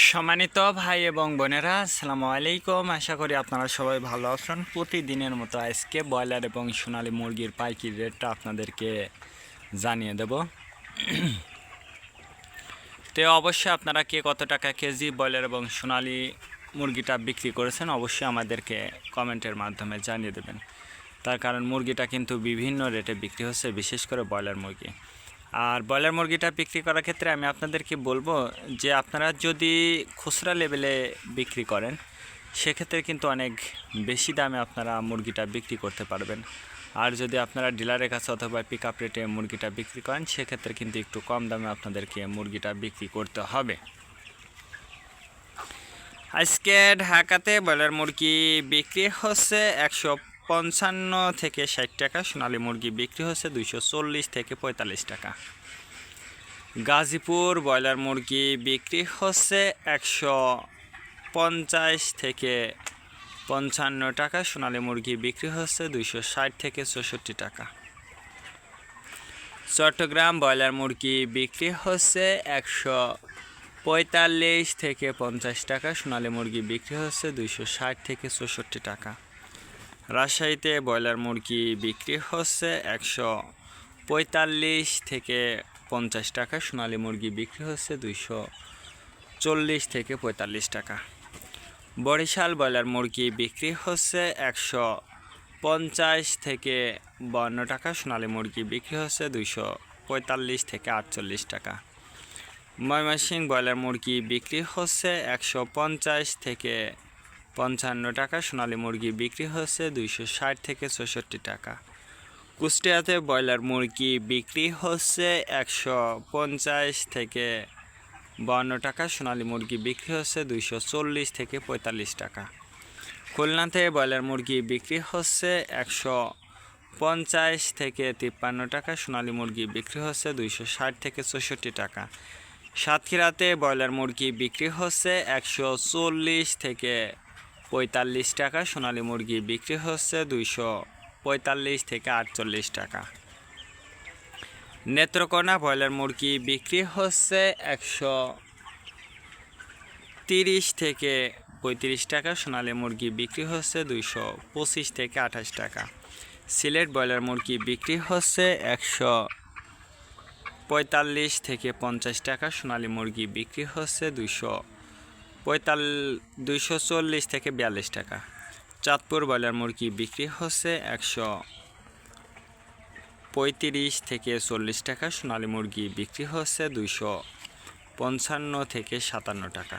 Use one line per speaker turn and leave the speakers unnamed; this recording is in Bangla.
সম্মানিত ভাই এবং বোনেরা, আসসালামু আলাইকুম। আশা করি আপনারা সবাই ভালো আছেন। প্রতিদিনের মতো আজকে ব্রয়লার এবং সোনালী মুরগির পাইকারি রেটটা আপনাদেরকে জানিয়ে দেব। তো অবশ্যই আপনারা কে কত টাকা কেজি ব্রয়লার এবং সোনালী মুরগিটা বিক্রি করেছেন অবশ্যই আমাদেরকে কমেন্টের মাধ্যমে জানিয়ে দেবেন। তার কারণ মুরগিটা কিন্তু বিভিন্ন রেটে বিক্রি হচ্ছে, বিশেষ করে ব্রয়লার মুরগি। আর ব্রয়লার মুরগিটা বিক্রি করার ক্ষেত্রে আমি আপনাদেরকে বলবো যে আপনারা যদি খুচরা লেভেলে বিক্রি করেন সেক্ষেত্রে কিন্তু অনেক বেশি দামে আপনারা মুরগিটা বিক্রি করতে পারবেন। আর যদি আপনারা ডিলারের কাছে অথবা পিক আপ রেটে মুরগিটা বিক্রি করেন সেক্ষেত্রে কিন্তু একটু কম দামে আপনাদেরকে মুরগিটা বিক্রি করতে হবে। আজকে ঢাকাতে ব্রয়লার মুরগি বিক্রি হচ্ছে 155 থেকে 60 টাকা, সোনালী মুরগি বিক্রি হচ্ছে 240 থেকে 45 টাকা। গাজীপুর ব্রয়লার মুরগি বিক্রি হচ্ছে 150 থেকে 55 টাকা, সোনালী মুরগি বিক্রি হচ্ছে 260 থেকে 64 টাকা। চট্টগ্রাম ব্রয়লার মুরগি বিক্রি হচ্ছে 145 থেকে 50 টাকা, সোনালী মুরগি বিক্রি হচ্ছে 260 থেকে 64 টাকা। রাজশাহীতে ব্রয়লার মুরগি বিক্রি হচ্ছে 145 থেকে 50 টাকা, সোনালী মুরগি বিক্রি হচ্ছে 240 থেকে 45 টাকা। বরিশাল ব্রয়লার মুরগি বিক্রি হচ্ছে 150 থেকে 52 টাকা, সোনালী মুরগি বিক্রি হচ্ছে 245 থেকে 48 টাকা। ময়মনসিংহ ব্রয়লার মুরগি বিক্রি হচ্ছে 150 থেকে 55 টাকা, সোনালী মুরগি বিক্রি হচ্ছে 260 থেকে 64 টাকা। কুষ্টিয়াতে ব্রয়লার মুরগি বিক্রি হচ্ছে 150 থেকে 52 টাকা, সোনালী মুরগি বিক্রি হচ্ছে 240 থেকে 45 টাকা। খুলনাতে ব্রয়লার মুরগি বিক্রি হচ্ছে 150 থেকে 53 টাকা, সোনালী মুরগি বিক্রি হচ্ছে 260 থেকে 64 টাকা। সাতক্ষীরাতে ব্রয়লার মুরগি বিক্রি হচ্ছে 140 থেকে 45 টাকা, সোনালী মুরগি বিক্রি হচ্ছে 245 থেকে 48 টাকা। নেত্রকোনা ব্রয়লার মুরগি বিক্রি হচ্ছে 130 থেকে 35 টাকা, সোনালী মুরগি বিক্রি হচ্ছে 225 থেকে 28 টাকা। সিলেট ব্রয়লার মুরগি বিক্রি হচ্ছে 145 থেকে 50 টাকা, সোনালী মুরগি বিক্রি হচ্ছে 240 থেকে 42 টাকা। চাঁদপুর ব্রয়লার মুরগি বিক্রি হচ্ছে 135 থেকে 40 টাকা, সোনালী মুরগি বিক্রি হচ্ছে 255 থেকে 57 টাকা।